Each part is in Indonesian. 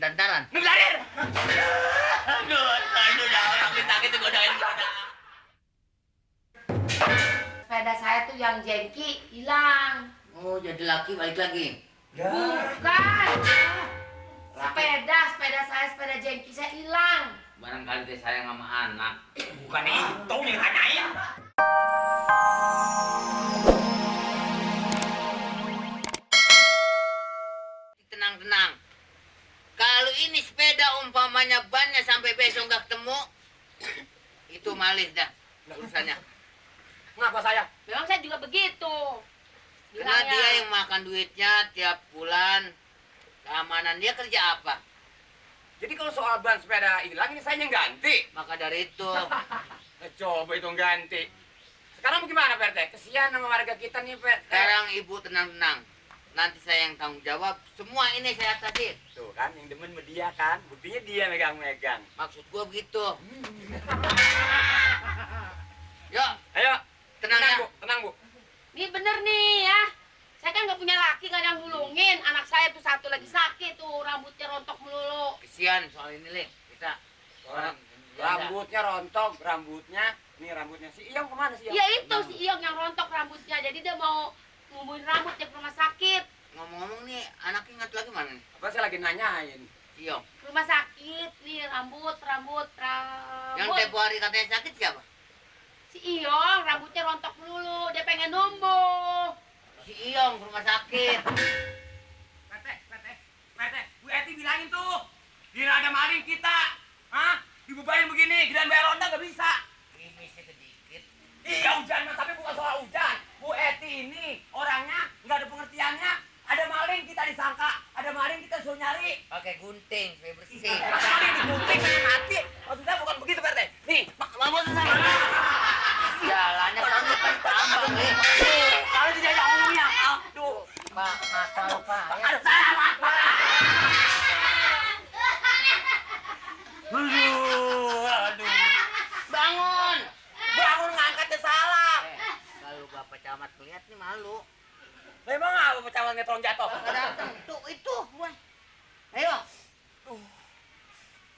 Dantaran. Ngegarir. Aduh, dah orang sakit itu godain gua. Sepeda saya tuh yang jengki hilang. Oh, jadi laki balik lagi. Ya. Bukan. Sepeda jengki saya hilang. Barangkali dia sayang sama anak. Bukan itu yang tanyain. Tenang. Kalau ini sepeda umpamanya bannya sampai besok nggak ketemu, itu malis dah urusannya. Kenapa saya? Memang saya juga begitu. Karena Bilangnya. dia yang makan duitnya tiap bulan. Keamanan dia kerja apa? Jadi kalau soal ban sepeda hilang ini saya yang ganti. Maka dari itu, Coba itu ganti. Sekarang gimana Pak RT? Kesian sama warga kita nih Pak RT. sekarang ibu tenang. Nanti saya yang tanggung jawab. Semua ini saya kasih. Tuh kan yang demen sama dia kan. Buktinya dia megang-megang. Maksud gua begitu. Yuk, Ayo. tenang ya. Bu. Tenang Bu. Ini bener nih ya. Saya kan nggak punya laki, nggak ada yang ngulungin. Anak saya tuh satu lagi sakit tuh, rambutnya rontok melulu. Kesian soal ini, Le. Kita orang Rambutnya rontok, rambutnya. Nih rambutnya si Iyong kemana sih? Ya itu si Iyong yang rontok rambutnya. Jadi dia mau ngumpuin rambut dia ke rumah sakit. ngomong-ngomong nih, anaknya ingat lagi mana nih? Apa saya lagi nanyain? Iyo. Ke rumah sakit nih rambut. Yang tempo hari katanya sakit siapa? Si Iyong rambutnya rontok melulu. Dia pengen numbuh. Si Iyong ke rumah sakit. Pak RT, Bu Eti bilangin tuh. Bila ada maling kita. Hah? Dibebain begini, giliran bayar ronda nggak bisa. Ini sedikit. Iya hujan mas, tapi bukan soal hujan. Bu Eti ini orangnya nggak ada pengertiannya. Ada maling kita disangka, ada maling kita suruh nyari. Pakai gunting supaya bersih. Mas maling digunting pengen mati. Maksud saya bukan begitu Pak RT. Nih, maksud saya. Jalannya kamu kan tambah nih. Kalau tidak ada ngomongnya, aduh. Pak, mata lo Pak. Aduh, salah Pak. Aduh. Bangun. Bangun ngangkatnya salah. Kalau Bapak Camat lihat nih malu. Memang apa pecahan ngetron jatuh? Nggak datang. Itu. Buan. Ayo.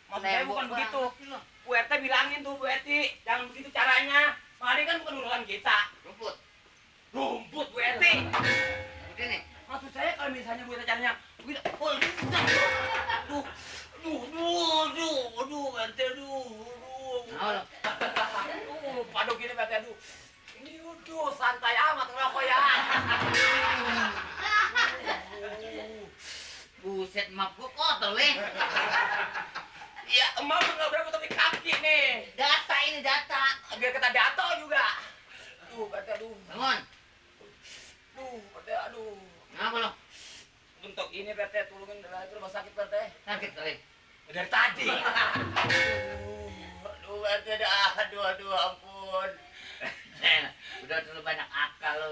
Maksud saya bukan begitu. Bu RT bilangin tuh Bu Eti, jangan begitu caranya. Maling kan bukan urusan kita. Rumput. Rumput Bu Eti. Begini. Maksud saya kalau misalnya Bu Eti caranya begitu. Oh, aduh, RT, aduh. Halo. Paduk gini RT, aduh. Ini udah santai amat ngerokok ya. Buset, mak gua kotor, Le. Ya, emak nggak berapa tapi kaki nih. Data ini data. Biar kita jatuh juga. Aduh, RT, aduh. Bangun. Aduh, RT, aduh. Kenapa lo? Untuk ini RT, tolongin ke rumah sakit RT. Sakit kali. Dari tadi. Aduh, RT, aduh, ampun. Udah terlalu banyak akal lo.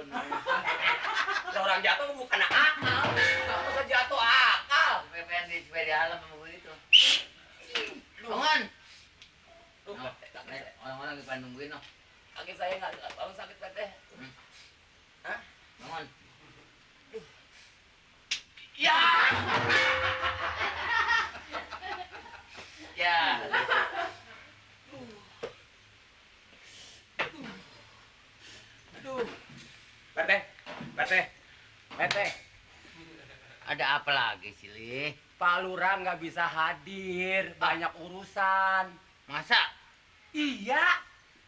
Ada orang jatuh bukan akal. Kamu bisa jatuh akal. PPN di sepeda alam sama begitu. Bangun. Tuh, Orang-orang di Bandung nungguin no. kaki saya nggak bangun sakit RT. Hah? Bangun. Ya. Ya. Aduh. RT. Ada apa lagi sih, Li? Pak Lurah nggak bisa hadir, banyak urusan. Masa? Iya.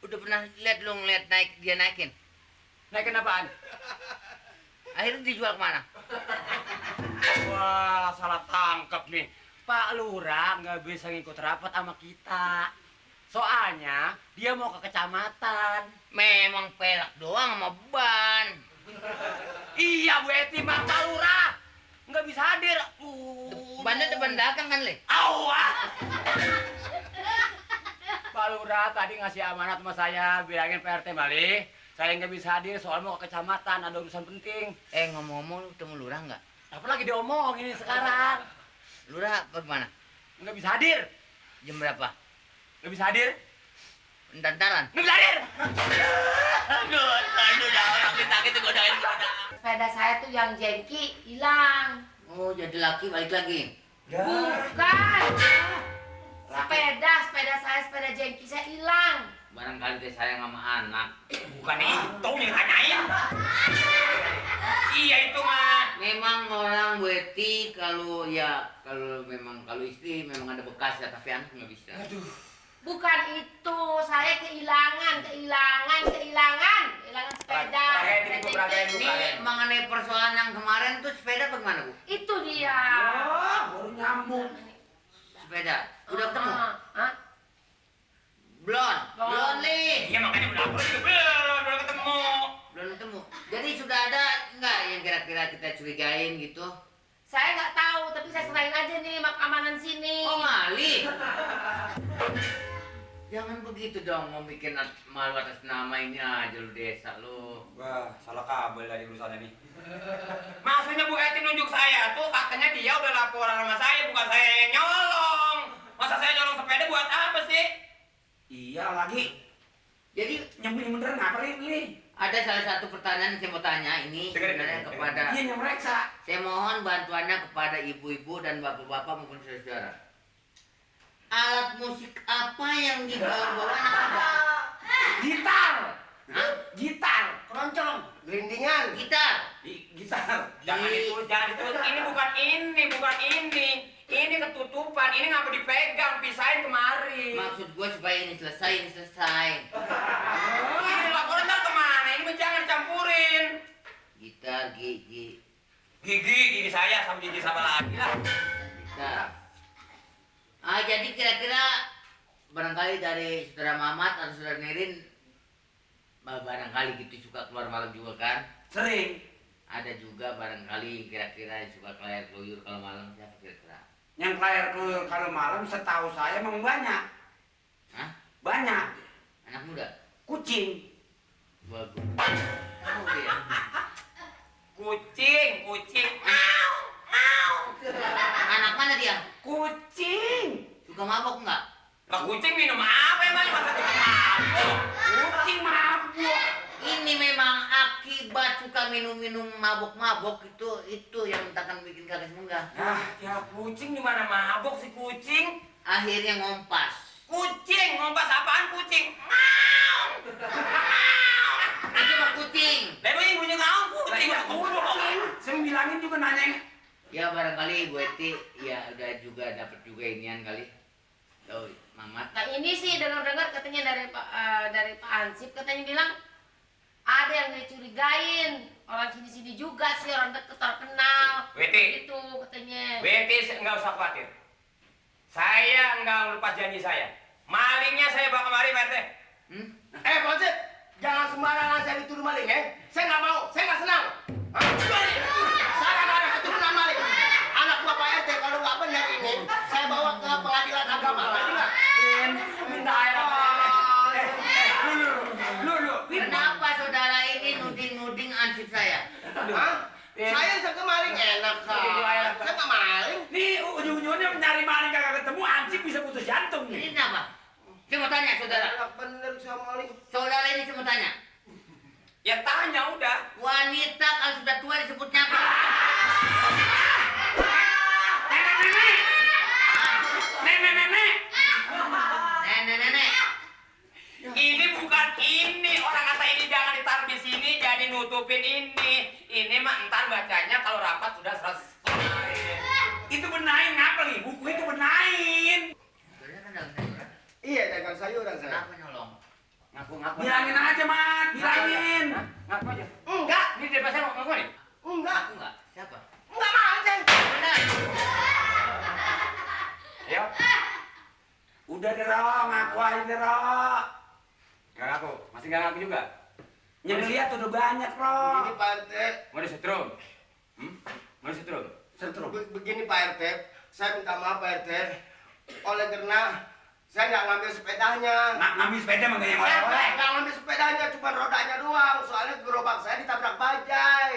Udah pernah lihat lu ngeliat dia naikin? Naikin apaan? Akhirnya dijual kemana? Wah, salah tangkap nih. Pak Lurah nggak bisa ngikut rapat sama kita. Soalnya dia mau ke kecamatan. Memang pelak doang sama beban. Iya Bu Eti, Pak Lurah nggak bisa hadir. Bebannya depan dagang kan, Le? Awah. Pak Lurah tadi ngasih amanat sama saya, bilangin PRT Mali, saya nggak bisa hadir soal mau ke kecamatan, ada urusan penting. Ngomong-ngomong lu ketemu lurah nggak? Apa lagi diomongin ini sekarang? Lurah bagaimana? Nggak bisa hadir. Jam berapa? Nggak bisa hadir. Dantaran. Nggak bisa hadir. Aduh, dah orang sakit itu godain gua. Sepeda saya tuh yang jengki hilang. Oh, jadi laki balik lagi. Bukan. Sepeda saya, sepeda jengki saya hilang. Barangkali dia sayang sama anak. Bukan itu yang tanyain. Iya itu mah. Memang orang Weti kalau istri memang ada bekasnya tapi anak nggak bisa. Bukan itu, saya kehilangan sepeda. Ini mengenai persoalan yang kemarin tuh sepeda bagaimana Bu? Itu dia. Baru nyambung. Sepeda udah ketemu? Hah? Belum nih. Iya makanya udah aku juga belum ketemu. Belum ketemu. Jadi sudah ada nggak yang kira-kira kita curigain gitu? Saya nggak tahu, tapi saya serahin aja nih keamanan sini. Oh Mali. Jangan begitu dong, mau bikin malu atas nama ini aja lu desa lu. Wah, salah kabel tadi urusannya nih. Maksudnya Bu Eti nunjuk saya tuh katanya dia udah laporan sama saya, bukan saya yang nyolong. Masa saya nyolong sepeda buat apa sih? Iya lagi. Jadi Nyambung beneran apa Li? ada salah satu pertanyaan yang saya mau tanya ini sebenarnya kepada Iya nyamreksa. saya mohon bantuannya kepada ibu-ibu dan bapak-bapak maupun saudara. Alat musik apa yang dibawa-bawa anak Anda? Gitar. Hah? Gitar. Keroncong, gelindingan. Gitar. Gitar. Jangan itu. Ini bukan ini. Ini ketutupan. Ini nggak mau dipegang. Pisahin kemari. Maksud gue supaya ini selesai. Ini laporan ntar kemana? Ini mah jangan campurin. Gitar, gigi. Gigi saya sama gigi sama lagi lah. Gitar. Jadi kira-kira barangkali dari saudara Mamat atau saudara Nirin barangkali gitu suka keluar malam juga kan? Sering. Ada juga barangkali kira-kira yang suka kelayar keluyur kalau malam siapa kira-kira? Yang layar keluyur kalau malam setahu saya memang banyak. Hah? Banyak. Anak muda? Kucing. Bagus. Kamu dia. Kucing. Anak mana dia? Kucing. Suka mabok nggak? Lah kucing minum apa emang masa kucing mabuk? Kucing mabuk. Ini memang akibat suka minum-minum mabok-mabok itu yang takkan bikin kagak semenggah. Ya kucing di mana mabuk si kucing? Akhirnya ngompas. Kucing, ngompas apaan kucing? Itu mah kucing. Memang yang punya kau kucing. Saya bilangin juga nanya. Ya barangkali Bu Eti ya udah juga dapat juga inian kali. Oh, Mamat. Nah ini sih dengar-dengar katanya dari Pak Ansip katanya bilang ada yang dicurigain orang sini-sini juga sih orang deket terkenal. Weti. Itu katanya. Weti nggak usah khawatir. Saya nggak lepas janji saya. Malingnya saya bawa kemari Pak RT. Pak Ansip, jangan sembarangan saya dituduh maling Saya nggak mau, saya nggak senang. Saya nggak ada keturunan maling. Anak gua Pak RT kalau nggak benar ini, saya bawa ke pengadilan agama. Ngerti nggak? Minta air apa? Lu. Kenapa saudara ini nuding-nuding ansip saya? Hah? Saya bisa ke maling enak kan? Saya nggak maling. Nih ujung-ujungnya mencari maling kagak ketemu, Ansip bisa putus jantung nih. Ini kenapa? Saya mau tanya saudara. Enak bener saya maling. Saudara ini saya mau tanya. Ya tanya udah. Wanita kalau sudah tua disebutnya apa? Nenek. Ini bukan ini. Orang kata ini jangan ditaruh di sini, jadi nutupin ini. Ini mah entar bacanya kalau rapat udah selesai. Itu benain ngapa nih? Buku itu benain. Iya, dagang sayuran saya. Kenapa nyolong? Ngaku. Bilangin aja, Mat. Bilangin. Ngaku aja. Enggak, Ini dari pasar mau ngaku nih? enggak. Aku nggak. Siapa? Enggak maling saya. Benar. Ayo. Udah deh, Ro. Ngaku aja deh, Ro. Nggak ngaku, masih nggak ngaku juga. Yang lihat udah banyak, Ro. Begini Pak RT. Mau disetrum? Mau disetrum? Begini Pak RT, saya minta maaf Pak RT. Oleh karena saya nggak ngambil sepedanya. Ngambil sepeda mah gak yang Saya oleh-oleh. nggak ngambil sepedanya, cuma rodanya doang. Soalnya gerobak saya ditabrak bajai.